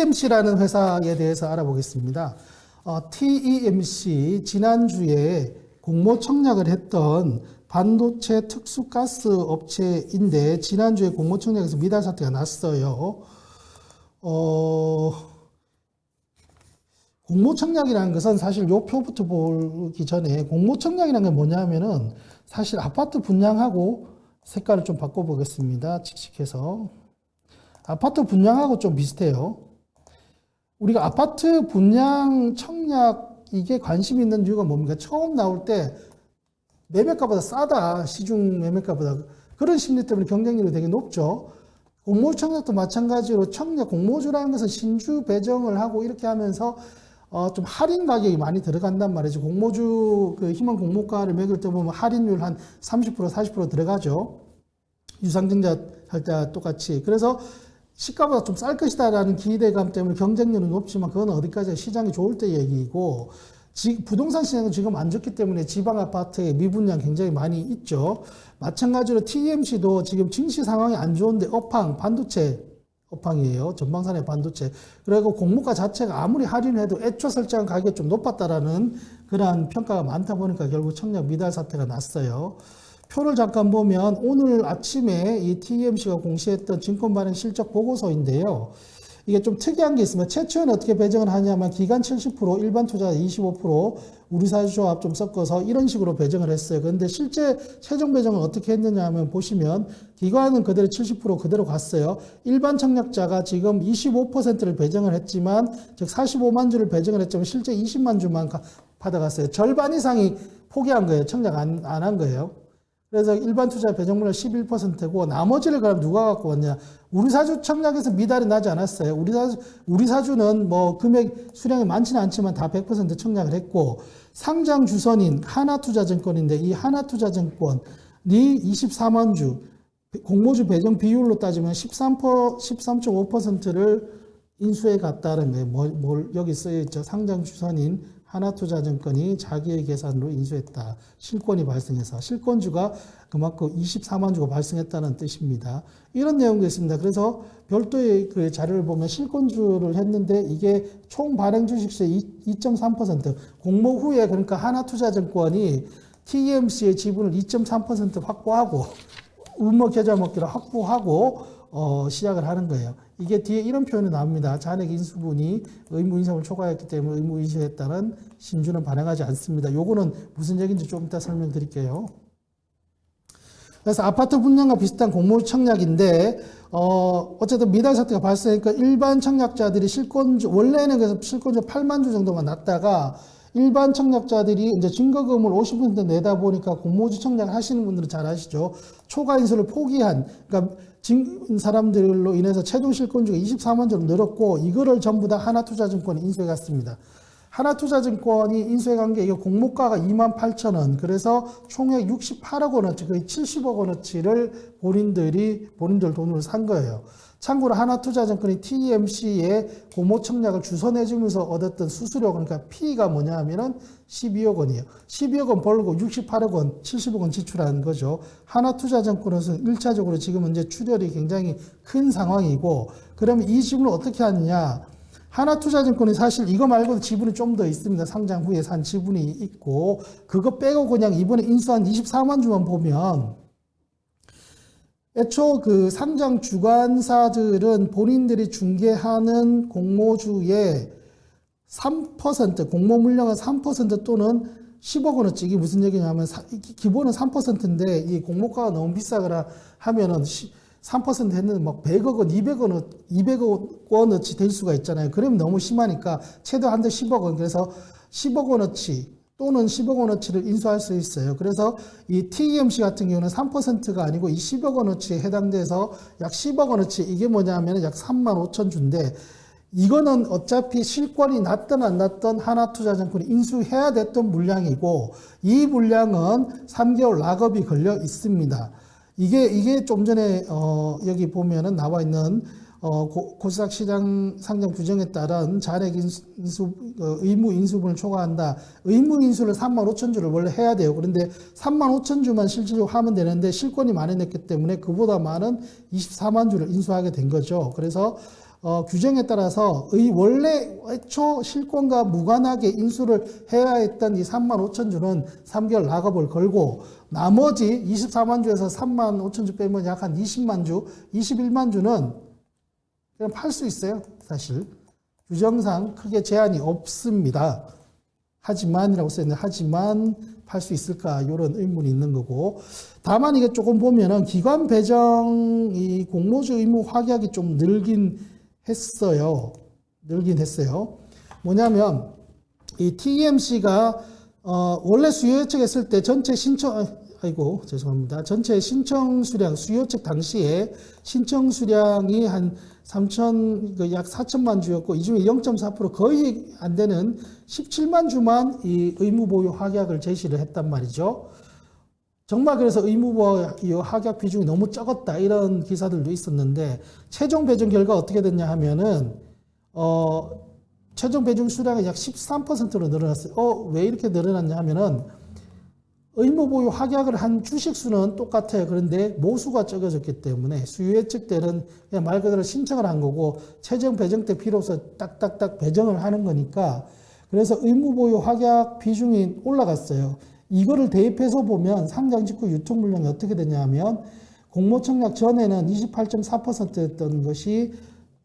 TEMC라는 회사에 대해서 알아보겠습니다. TEMC 지난주에 공모 청약을 했던 반도체 특수가스 업체인데 지난주에 공모 청약에서 미달 사태가 났어요. 공모 청약이라는 것은 사실 요 표부터 보기 전에 공모 청약이라는 게 뭐냐면은 사실 아파트 분양하고 색깔을 좀 바꿔보겠습니다. 칙칙해서. 아파트 분양하고 좀 비슷해요. 우리가 아파트 분양 청약 이게 관심 있는 이유가 뭡니까? 처음 나올 때 매매가보다 싸다. 시중 매매가보다. 그런 심리 때문에 경쟁률이 되게 높죠. 공모 청약도 마찬가지로 청약 공모주라는 것은 신주 배정을 하고 이렇게 하면서 좀 할인 가격이 많이 들어간단 말이죠. 공모주 그 희망 공모가를 매길 때 보면 할인율 한 30% 40% 들어가죠. 유상증자 할 때 똑같이. 그래서 시가보다 좀 쌀 것이다라는 기대감 때문에 경쟁률은 높지만 그건 어디까지 시장이 좋을 때 얘기고 부동산 시장은 지금 안 좋기 때문에 지방 아파트의 미분양 굉장히 많이 있죠. 마찬가지로 TMC도 지금 증시 상황이 안 좋은데 업황, 반도체 업황이에요. 전방산의 반도체. 그리고 공모가 자체가 아무리 할인해도 애초 설정한 가격이 좀 높았다라는 그러한 평가가 많다 보니까 결국 청약 미달 사태가 났어요. 표를 잠깐 보면 오늘 아침에 이 TMC가 공시했던 증권 발행 실적 보고서인데요. 이게 좀 특이한 게 있으면 최초에는 어떻게 배정을 하냐면 기간 70%, 일반 투자 25%, 우리사주조합 좀 섞어서 이런 식으로 배정을 했어요. 그런데 실제 최종 배정을 어떻게 했느냐 하면 보시면 기관은 그대로 70% 그대로 갔어요. 일반 청약자가 지금 25%를 배정을 했지만 즉 45만 주를 배정을 했지만 실제 20만 주만 받아갔어요. 절반 이상이 포기한 거예요. 청약 안 한 거예요. 그래서 일반 투자 배정률은 11%고 나머지를 그럼 누가 갖고 왔냐? 우리사주 청약에서 미달이 나지 않았어요. 우리사주는 뭐 금액 수량이 많지는 않지만 다 100% 청약을 했고 상장 주선인 하나투자증권인데 이 하나투자증권이 24만 주 공모주 배정 비율로 따지면 13.5%를 인수해 갔다는 거예요. 여기 쓰여 있죠. 상장 주선인 하나투자증권이 자기의 계산으로 인수했다. 실권이 발생해서 실권주가 그만큼 24만 주가 발생했다는 뜻입니다. 이런 내용도 있습니다. 그래서 별도의 그 자료를 보면 실권주를 했는데 이게 총 발행 주식수의 2.3% 공모 후에 그러니까 하나투자증권이 TMC의 지분을 2.3% 확보하고 음모 계좌 먹기로 확보하고 시작을 하는 거예요. 이게 뒤에 이런 표현이 나옵니다. 잔액 인수분이 의무 인수를 초과했기 때문에 의무 인수했다는 신주는 발행하지 않습니다. 요거는 무슨 얘기인지 좀 이따 설명드릴게요. 그래서 아파트 분양과 비슷한 공모 청약인데 어쨌든 미달 사태가 발생하니까 일반 청약자들이 실권주 원래는 그래서 실권주 8만 주 정도만 났다가 일반 청약자들이 이제 증거금을 50% 내다 보니까 공모주 청약을 하시는 분들은 잘 아시죠. 초과 인수를 포기한, 그러니까 사람들로 인해서 최종 실권주가 24만 주로 늘었고 이거를 전부 다 하나투자증권이 인수해 갔습니다. 하나투자증권이 인수해 간 게 이거 공모가가 28,000원. 그래서 총액 68억 원어치, 거의 70억 원어치를 본인들 돈으로 산 거예요. 참고로 하나투자증권이 TMC에 공모 청약을 주선해주면서 얻었던 수수료, 그러니까 P가 뭐냐 하면은 12억 원이에요. 12억 원 벌고 68억 원, 70억 원 지출하는 거죠. 하나투자증권은 1차적으로 지금 현재 출혈이 굉장히 큰 상황이고, 그러면 이 지분을 어떻게 하느냐? 하나투자증권이 사실 이거 말고도 지분이 좀 더 있습니다. 상장 후에 산 지분이 있고, 그거 빼고 그냥 이번에 인수한 24만 주만 보면, 애초 그 상장 주관사들은 본인들이 중개하는 공모주의 3%, 공모 물량의 3% 또는 10억 원어치, 이게 무슨 얘기냐면, 기본은 3%인데, 이 공모가가 너무 비싸거나 하면은 3% 했는데 막 100억 원, 200억 원어치 될 수가 있잖아요. 그러면 너무 심하니까 최대 한도 10억 원, 그래서 10억 원어치, 또는 10억 원어치를 인수할 수 있어요. 그래서 이 TMC 같은 경우는 3%가 아니고 이 10억 원어치에 해당돼서 약 10억 원어치, 이게 뭐냐면 약 3만 5천 주인데 이거는 어차피 실권이 났든 안 났든 하나투자증권이 인수해야 됐던 물량이고 이 물량은 3개월 락업이 걸려 있습니다. 이게 좀 전에 여기 보면은 나와 있는 코스닥 시장 상장 규정에 따른 잔액 인수, 의무 인수분을 초과한다. 의무 인수를 3만 5천 주를 원래 해야 돼요. 그런데 3만 5천 주만 실질적으로 하면 되는데 실권이 많이 냈기 때문에 그보다 많은 24만 주를 인수하게 된 거죠. 그래서 규정에 따라서 원래 애초 실권과 무관하게 인수를 해야 했던 이 35,000주는 3개월 락업을 걸고 나머지 24만 주에서 3만 5천 주 빼면 약 한 20만 주, 21만 주는 그냥 팔 수 있어요. 사실 규정상 크게 제한이 없습니다. 하지만이라고 써있는데 하지만 팔 수 있을까 이런 의문이 있는 거고 다만 이게 조금 보면은 기관 배정 이 공모주 의무 확약이 좀 늘긴 했어요. 뭐냐면 이 TEMC가 원래 수요 예측했을 때 전체 신청 전체 신청 수량 수요 예측 당시에 신청 수량이 한 약 4천만 주였고 이 중에 0.4% 거의 안 되는 17만 주만 이 의무 보유 확약을 제시를 했단 말이죠. 정말 그래서 의무 보유 확약 비중이 너무 적었다 이런 기사들도 있었는데 최종 배정 결과 어떻게 됐냐 하면은 최종 배정 수량이 약 13%로 늘어났어요. 왜 이렇게 늘어났냐 하면은 의무 보유 확약을 한 주식 수는 똑같아요. 그런데 모수가 적어졌기 때문에 수요 예측 때는 그냥 말 그대로 신청을 한 거고 최종 배정 때 필요 없어 딱딱딱 배정을 하는 거니까 그래서 의무 보유 확약 비중이 올라갔어요. 이거를 대입해서 보면 상장 직후 유통 물량이 어떻게 되냐면 공모청약 전에는 28.4%였던 것이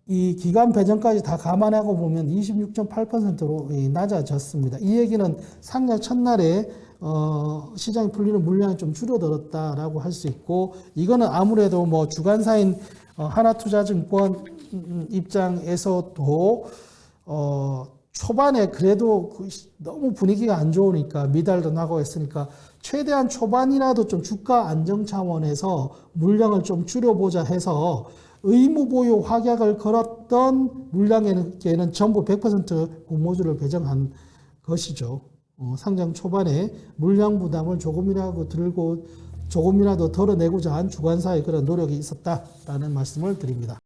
이 기간 배정까지 다 감안하고 보면 26.8%로 낮아졌습니다. 이 얘기는 상장 첫날에 시장이 풀리는 물량이 좀 줄어들었다라고 할 수 있고 이거는 아무래도 뭐 주관사인 하나투자증권 입장에서도 초반에 그래도 너무 분위기가 안 좋으니까 미달도 나고 했으니까 최대한 초반이라도 좀 주가 안정 차원에서 물량을 좀 줄여보자 해서 의무 보유 확약을 걸었던 물량에는 전부 100% 공모주를 배정한 것이죠. 상장 초반에 물량 부담을 조금이라도 덜어내고자 한 주관사의 그런 노력이 있었다라는 말씀을 드립니다.